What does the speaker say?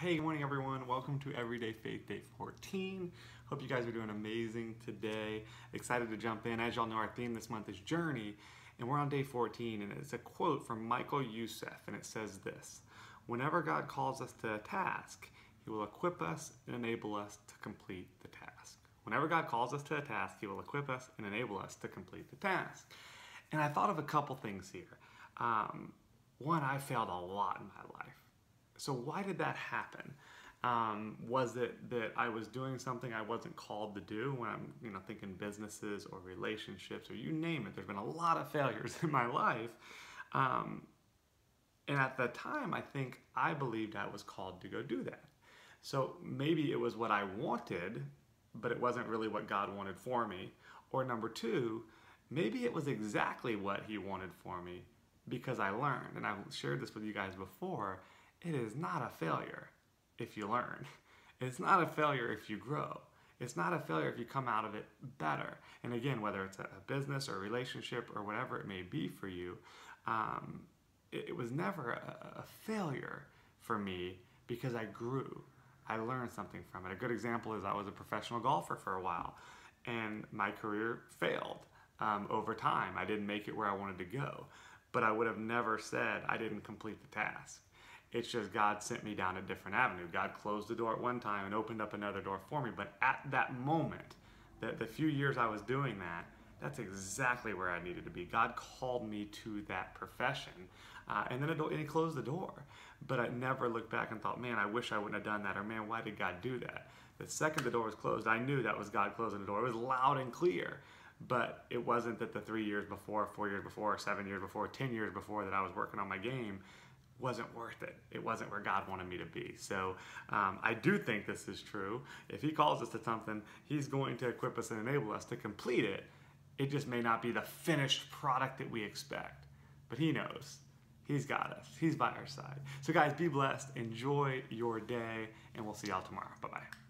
Hey, good morning everyone. Welcome to Everyday Faith Day 14. Hope you guys are doing amazing today. Excited to jump in. As y'all know, our theme this month is Journey, and we're on day 14, and it's a quote from Michael Youssef, and it says this: whenever God calls us to a task, He will equip us and enable us to complete the task. Whenever God calls us to a task, He will equip us and enable us to complete the task. And I thought of a couple things here. One, I failed a lot in my life. So why did that happen? Was it that I was doing something I wasn't called to do when I'm, thinking businesses or relationships or you name it? There's been a lot of failures in my life. And at the time, I think I believed I was called to go do that. So maybe it was what I wanted, but it wasn't really what God wanted for me. Or number two, maybe it was exactly what He wanted for me because I learned. And I've shared this with you guys before. It is not a failure if you learn. It's not a failure if you grow. It's not a failure if you come out of it better. And again, whether it's a business or a relationship or whatever it may be for you, it was never a failure for me because I grew. I learned something from it. A good example is I was a professional golfer for a while, and my career failed over time. I didn't make it where I wanted to go, but I would have never said I didn't complete the task. It's just God sent me down a different avenue. God closed the door at one time and opened up another door for me. But at that moment, the few years I was doing that, that's exactly where I needed to be. God called me to that profession. And then He closed the door. But I never looked back and thought, man, I wish I wouldn't have done that. Or man, why did God do that? The second the door was closed, I knew that was God closing the door. It was loud and clear. But it wasn't that the 3 years before, 4 years before, 7 years before, 10 years before that I was working on my game wasn't worth it. It wasn't where God wanted me to be. So I do think this is true. If He calls us to something, He's going to equip us and enable us to complete it. It just may not be the finished product that we expect. But He knows. He's got us. He's by our side. So guys, be blessed. Enjoy your day, and we'll see y'all tomorrow. Bye-bye.